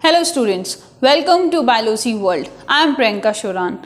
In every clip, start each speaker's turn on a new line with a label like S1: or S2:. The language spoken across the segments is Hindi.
S1: Hello students, welcome to Biology World. I am Priyanka Shoran.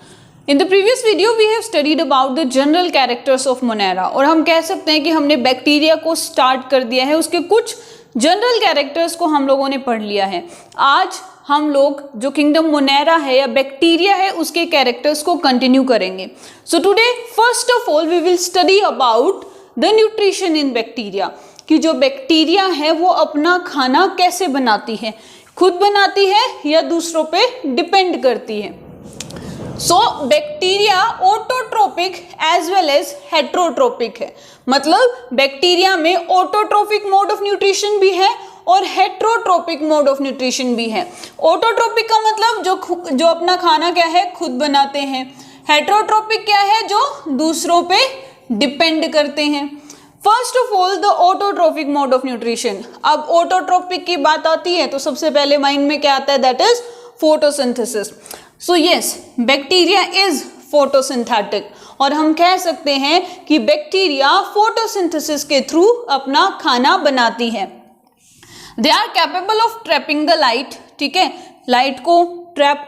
S1: In the previous video we have studied about the general characters of Monera और हम कह सकते हैं कि हमने बैक्टीरिया को स्टार्ट कर दिया है, उसके कुछ जनरल कैरेक्टर्स को हम लोगों ने पढ़ लिया है। आज हम लोग जो किंगडम मोनेरा है या बैक्टीरिया है उसके कैरेक्टर्स को कंटिन्यू करेंगे। So today first of all we will study about the nutrition in bacteria, कि जो बैक्टीरिया है वो अपना खाना कैसे बनाती है, खुद बनाती है या दूसरों पे डिपेंड करती है। So bacteria autotrophic as well as heterotrophic है, मतलब बैक्टीरिया में ऑटोट्रोपिक मोड ऑफ न्यूट्रिशन भी है और हेट्रोट्रोपिक मोड ऑफ न्यूट्रिशन भी है। ऑटोट्रोपिक का मतलब जो अपना खाना क्या है खुद बनाते हैं। हेट्रोट्रोपिक क्या है, जो दूसरों पे डिपेंड करते हैं। First of all the autotrophic mode of nutrition. अब ऑटोट्रोपिक की बात आती है तो सबसे पहले माइंड में क्या आता है, that is photosynthesis. So yes, bacteria is photosynthetic और हम कह सकते हैं कि बैक्टीरिया फोटोसिंथेसिस के थ्रू अपना खाना बनाती है। They are capable of trapping the light, ठीक है, लाइट को ट्रैप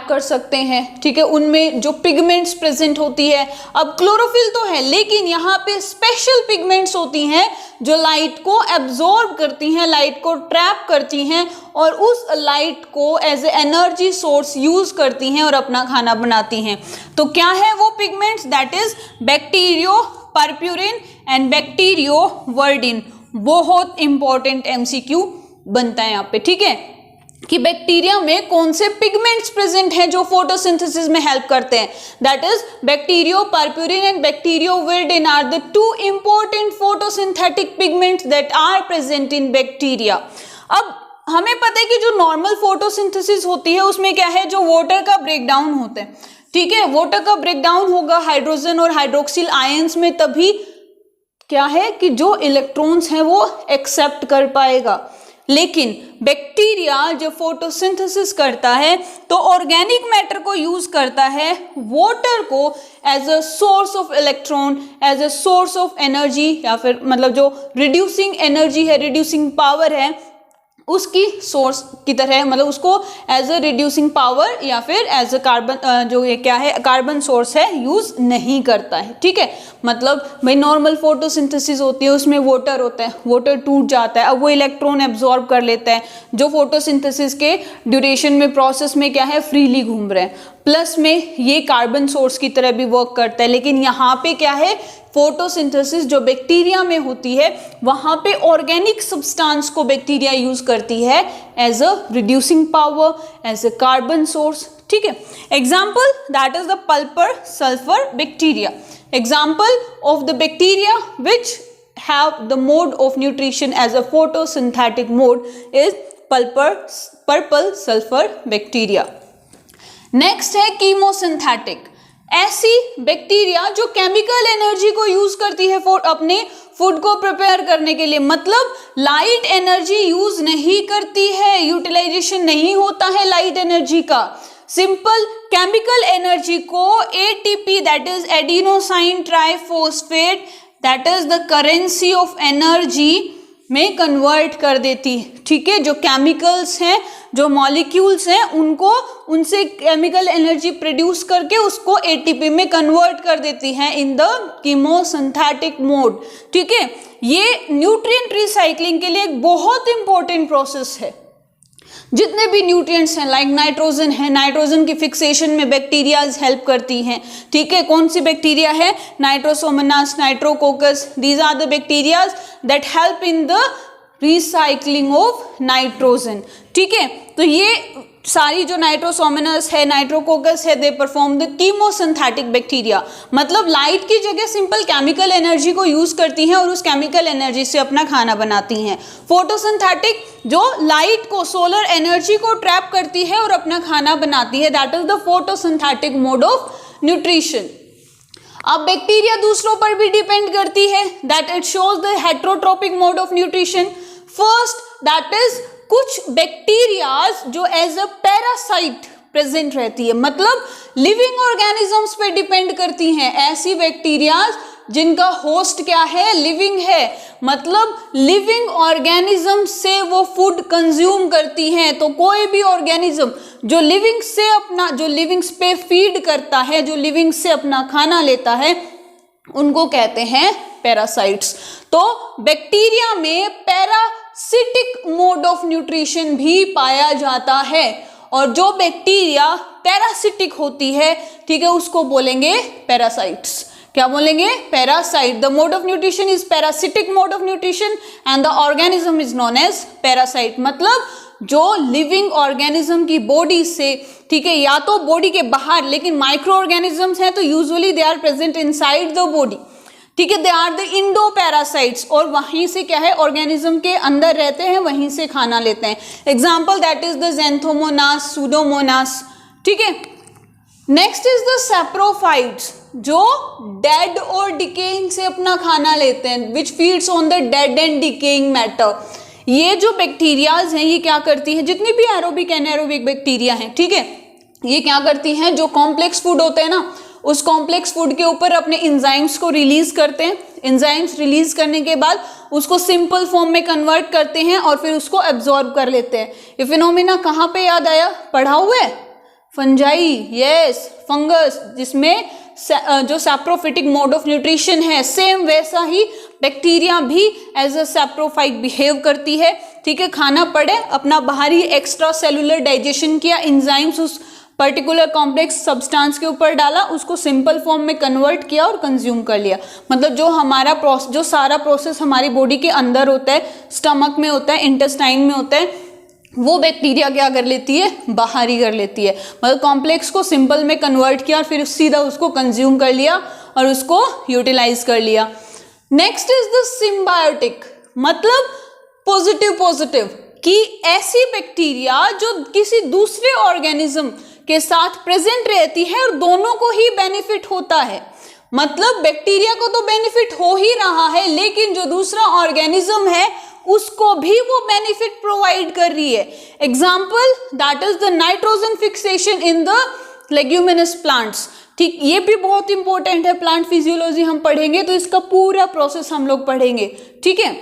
S1: कर सकते हैं, ठीक है, उनमें जो पिगमेंट्स प्रेजेंट होती है। अब क्लोरोफिल तो है लेकिन यहाँ पे स्पेशल पिगमेंट्स होती हैं जो लाइट को एब्जॉर्ब करती हैं, लाइट को ट्रैप करती हैं और उस लाइट को as a energy source use करती हैं और अपना खाना बनाती हैं। तो क्या है वो pigments, that is bacteriopurpurin and bacterioviridin. बहुत इंपॉर्टेंट एमसीक्यू बनता है यहाँ पे, ठीक है, कि बैक्टीरिया में कौन से पिगमेंट्स प्रेजेंट हैं जो फोटोसिंथेसिस में हेल्प करते हैं। That is bacteriopurpurin and bacterioviridin are the two important photosynthetic pigments that are present in bacteria. अब हमें पता है कि जो नॉर्मल फोटोसिंथेसिस होती है उसमें क्या है, जो वाटर का ब्रेकडाउन होता है, ठीक है, वाटर का ब्रेकडाउन होगा हाइड्रोजन और हाइड्रोक्सिल आयंस में, तभी क्या है कि जो इलेक्ट्रॉन्स हैं वो एक्सेप्ट कर पाएगा। लेकिन बैक्टीरिया जब फोटोसिंथेसिस करता है तो ऑर्गेनिक मैटर को यूज करता है, वाटर को as a source of electron, as a source of energy, या फिर मतलब जो रिड्यूसिंग एनर्जी है, रिड्यूसिंग पावर है, उसकी सोर्स की तरह, मतलब उसको एज अ रिड्यूसिंग पावर या फिर एज अ कार्बन, जो ये क्या है कार्बन सोर्स है, यूज नहीं करता है, ठीक है। मतलब भाई नॉर्मल फोटोसिंथेसिस होती है उसमें वाटर होता है, वाटर टूट जाता है, अब वो इलेक्ट्रॉन एब्जॉर्ब कर लेता है, जो फोटोसिंथेसिस के ड्यूरेशन में प्रोसेस में क्या है फ्रीली घूम रहे हैं, प्लस में ये कार्बन सोर्स की तरह भी वर्क करता है। लेकिन यहाँ पे क्या है, फोटोसिंथेसिस जो बैक्टीरिया में होती है वहां पे ऑर्गेनिक सब्सटेंस को बैक्टीरिया यूज करती है as a reducing power, as a carbon source, ठीक है। Example that is the purple sulphur bacteria. Example of the bacteria which have the mode of nutrition as a photosynthetic mode is purple sulfur bacteria. Next है कीमोसिंथेटिक। ऐसी बैक्टीरिया जो केमिकल एनर्जी को यूज करती है अपने फूड को प्रिपेयर करने के लिए, मतलब लाइट एनर्जी यूज नहीं करती है, यूटिलाइजेशन नहीं होता है लाइट एनर्जी का, सिंपल केमिकल एनर्जी को ATP that is adenosine triphosphate that is the currency of energy में कन्वर्ट कर देती है, ठीक है। जो केमिकल्स हैं, जो मॉलिक्यूल्स हैं, उनको उनसे केमिकल एनर्जी प्रोड्यूस करके उसको एटीपी में कन्वर्ट कर देती है इन द कीमोसिंथेटिक मोड, ठीक है। ये न्यूट्रिएंट रिसाइकलिंग के लिए एक बहुत इंपॉर्टेंट प्रोसेस है। जितने भी न्यूट्रिएंट्स हैं लाइक नाइट्रोजन है, नाइट्रोजन की फिक्सेशन में बैक्टीरियाज हेल्प करती हैं, ठीक है। कौन सी बैक्टीरिया है, nitrosomonas, nitrococcus, these are the bacterias that help in the recycling of nitrogen, ठीक है। तो ये सारी जो नाइट्रोसोमोनास है, नाइट्रोकोकस है, they perform the chemosynthetic bacteria, मतलब लाइट की जगह सिंपल केमिकल एनर्जी को यूज करती हैं और उस केमिकल एनर्जी से अपना खाना बनाती हैं। फोटोसिंथेटिक जो लाइट को, सोलर एनर्जी को ट्रैप करती है और अपना खाना बनाती है, that is the photosynthetic mode of nutrition. अब बैक्टीरिया दूसरों पर भी डिपेंड करती है, that it shows the heterotrophic mode of nutrition. First that is कुछ बैक्टीरियाज जो एज अ पैरासाइट प्रेजेंट रहती है, मतलब लिविंग ऑर्गेनिजम्स पे डिपेंड करती हैं। ऐसी बैक्टीरियाज जिनका होस्ट क्या है, लिविंग है, मतलब लिविंग ऑर्गेनिज्म से वो फूड कंज्यूम करती हैं। तो कोई भी ऑर्गेनिज्म जो लिविंग्स पे फीड करता है, जो लिविंग से अपना खाना लेता है, उनको कहते हैं पैरासाइट्स। तो बैक्टीरिया में पैरासिटिक मोड ऑफ न्यूट्रिशन भी पाया जाता है, और जो बैक्टीरिया पैरासिटिक होती है, ठीक है, उसको बोलेंगे पैरासाइट्स। क्या बोलेंगे? Parasite. The mode of nutrition is parasitic mode of nutrition and the organism is known as parasite. मतलब जो लिविंग ऑर्गेनिज्म की बॉडी से, ठीक है, या तो बॉडी के बाहर, लेकिन माइक्रो ऑर्गेनिजम्स हैं तो usually they are present inside the body, ठीक है, they are the endo parasites, और वहीं से क्या है, ऑर्गेनिज्म के अंदर रहते हैं, वहीं से खाना लेते हैं। Example that is the Xanthomonas, Pseudomonas, ठीक है। नेक्स्ट इज द सैप्रोफाइट्स, जो डेड और डिकेइंग से अपना खाना लेते हैं, which feeds on the dead and decaying matter. ये जो बैक्टीरियाज हैं, ये क्या करती हैं, जितनी भी एरोबिक एनाएरोबिक बैक्टीरिया हैं, ठीक है, ये क्या करती हैं, जो कॉम्प्लेक्स फूड होते हैं ना, उस कॉम्प्लेक्स फूड के ऊपर अपने इंजाइम्स को रिलीज करते हैं। इंजाइम्स रिलीज करने के बाद उसको सिंपल फॉर्म में कन्वर्ट करते हैं और फिर उसको एब्जॉर्ब कर लेते हैं। ये फिनोमिना कहाँ पे याद आया, पढ़ा हुआ है, फंजाई, यस, फंगस, जिसमें जो सैप्रोफिटिक मोड ऑफ न्यूट्रिशन है, सेम वैसा ही बैक्टीरिया भी एज अ सैप्रोफाइट बिहेव करती है, ठीक है। खाना पड़े, अपना बाहरी एक्स्ट्रा सेलुलर डाइजेशन किया, इंजाइम्स उस पर्टिकुलर कॉम्प्लेक्स सब्सटेंस के ऊपर डाला, उसको सिंपल फॉर्म में कन्वर्ट किया और कंज्यूम कर लिया। मतलब जो सारा प्रोसेस हमारी बॉडी के अंदर होता है, स्टमक में होता है, इंटेस्टाइन में होता है, वो बैक्टीरिया क्या कर लेती है, बाहर ही कर लेती है। मतलब कॉम्प्लेक्स को सिंपल में कन्वर्ट किया और फिर सीधा उसको कंज्यूम कर लिया और उसको यूटिलाइज कर लिया। नेक्स्ट इज द सिम्बायोटिक, मतलब पॉजिटिव, कि ऐसी बैक्टीरिया जो किसी दूसरे ऑर्गेनिज्म के साथ प्रेजेंट रहती है और दोनों को ही बेनिफिट होता है। मतलब बैक्टीरिया को तो बेनिफिट हो ही रहा है, लेकिन जो दूसरा ऑर्गेनिज्म है उसको भी वो बेनिफिट प्रोवाइड कर रही है। Example that is the nitrogen fixation in the leguminous plants, ठीक, ये भी बहुत इंपॉर्टेंट है। प्लांट फिजियोलॉजी हम पढ़ेंगे तो इसका पूरा प्रोसेस हम लोग पढ़ेंगे, ठीक है।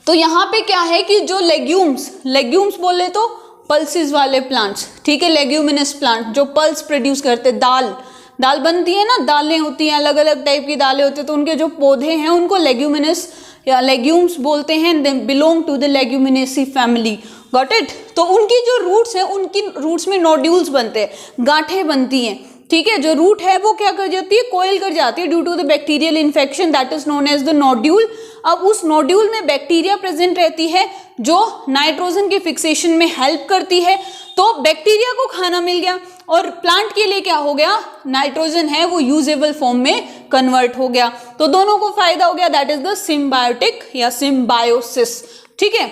S1: तो यहाँ पे क्या है कि जो लेग्यूम्स बोले तो पल्सिस वाले प्लांट्स, ठीक है, लेग्यूमिनस प्लांट जो पल्स प्रोड्यूस करते, दाल बनती है ना, दालें होती हैं, अलग अलग टाइप की दालें होती है, तो उनके जो पौधे हैं उनको लेग्यूमिनस या लेग्यूम्स बोलते हैं, they belong to the leguminosae family, got it. तो उनकी जो रूट्स हैं, उनकी रूट्स में नोड्यूल्स बनते हैं, गांठें बनती हैं, ठीक है। जो रूट है वो क्या कर जाती है, कोयल कर जाती है due to the bacterial infection, that is known as the nodule. अब उस नोड्यूल में बैक्टीरिया प्रेजेंट रहती है जो नाइट्रोजन के फिक्सेशन में हेल्प करती है, तो बैक्टीरिया को खाना मिल गया और प्लांट के लिए क्या हो गया, नाइट्रोजन है वो यूजेबल फॉर्म में कन्वर्ट हो गया, तो दोनों को फायदा हो गया, दैट इज द सिम्बायोटिक या सिम्बायोसिस, ठीक है।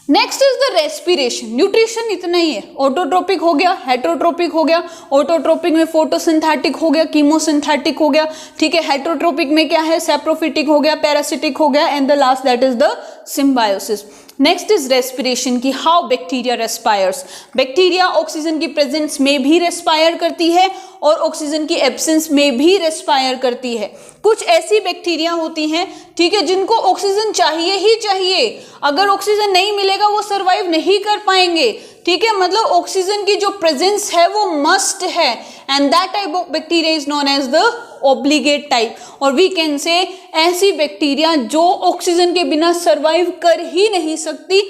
S1: Next is the respiration. Nutrition इतना ही है, ऑटोट्रोपिक हो गया, हेटरोट्रोपिक हो गया। ऑटोट्रोपिक में फोटोसिंथेटिक हो गया, कीमोसिंथेटिक हो गया, ठीक है। हेटरोट्रोपिक में क्या है, सैप्रोफिटिक हो गया, पैरासिटिक हो गया, and the last that is the symbiosis. Next is respiration की how bacteria respires. Bacteria oxygen की प्रेजेंस में भी रेस्पायर करती है और ऑक्सीजन की एब्सेंस में भी रेस्पायर करती है। कुछ ऐसी बैक्टीरिया होती हैं, ठीक है, जिनको ऑक्सीजन चाहिए ही चाहिए, अगर ऑक्सीजन नहीं मिलेगा वो सरवाइव नहीं कर पाएंगे, ठीक है। मतलब ऑक्सीजन की जो प्रेजेंस है वो मस्ट है, and that type of bacteria is known as the obligate type. और वी कैन से ऐसी बैक्टीरिया जो ऑक्सीजन के बिना सरवाइव कर ही नहीं सकती,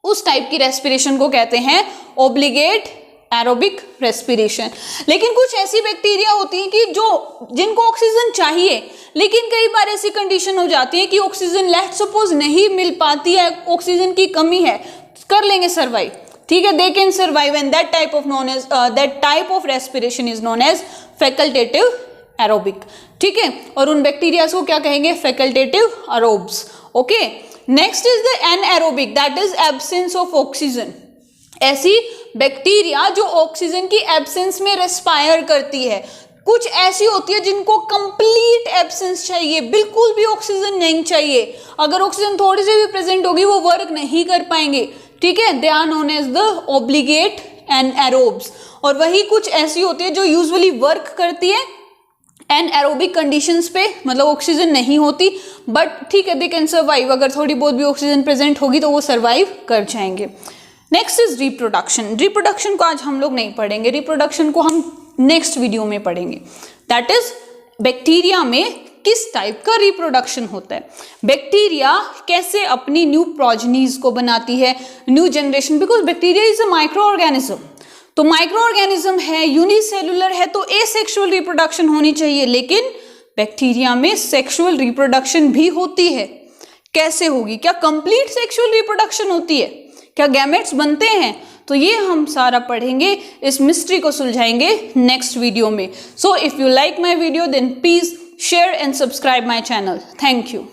S1: उस टाइप की रेस्पिरेशन को कहते हैं ऑब्लिगेट एरोबिक रेस्पिरेशन। लेकिन कुछ ऐसी बैक्टीरिया होती हैं कि जिनको ऑक्सीजन चाहिए, लेकिन कई बार ऐसी कंडीशन हो जाती है कि ऑक्सीजन लेट्स सपोज नहीं मिल पाती है, ऑक्सीजन की कमी है, कर लेंगे सर्वाइव, ठीक है, they can survive, and that type of respiration is known as facultative aerobic, ठीक है। और उन बैक्टीरिया को क्या कहेंगे, facultative aerobes, okay. Next is the anaerobic, that is absence of oxygen. ऐसी बैक्टीरिया जो ऑक्सीजन की एब्सेंस में रेस्पायर करती है। कुछ ऐसी होती है जिनको कंप्लीट एब्सेंस चाहिए, बिल्कुल भी ऑक्सीजन नहीं चाहिए, अगर ऑक्सीजन थोड़ी सी भी प्रेजेंट होगी वो वर्क नहीं कर पाएंगे, ठीक है, they are known as the obligate anaerobes. और वही कुछ ऐसी होती है जो यूजुअली वर्क करती है एंड एरोबिक कंडीशंस पे, मतलब ऑक्सीजन नहीं होती, बट ठीक है दे कैन सर्वाइव, अगर थोड़ी बहुत भी ऑक्सीजन प्रेजेंट होगी तो वो सर्वाइव कर जाएंगे। Next is reproduction. रिप्रोडक्शन को आज हम लोग नहीं पढ़ेंगे, रिप्रोडक्शन को हम नेक्स्ट वीडियो में पढ़ेंगे। दैट इज बैक्टीरिया में किस टाइप का रिप्रोडक्शन होता है, बैक्टीरिया कैसे अपनी न्यू प्रोजेनीज को बनाती है, new generation, because bacteria is a micro organism. तो माइक्रो ऑर्गेनिज्म है, यूनिसेलुलर है, तो एसेक्सुअल रिप्रोडक्शन होनी चाहिए, लेकिन बैक्टीरिया में सेक्सुअल रिप्रोडक्शन भी होती है। कैसे होगी, क्या कंप्लीट सेक्सुअल रिप्रोडक्शन होती है, क्या गैमेट्स बनते हैं, तो ये हम सारा पढ़ेंगे, इस मिस्ट्री को सुलझाएंगे नेक्स्ट वीडियो में। So if you like my video then please share and subscribe my channel. Thank you.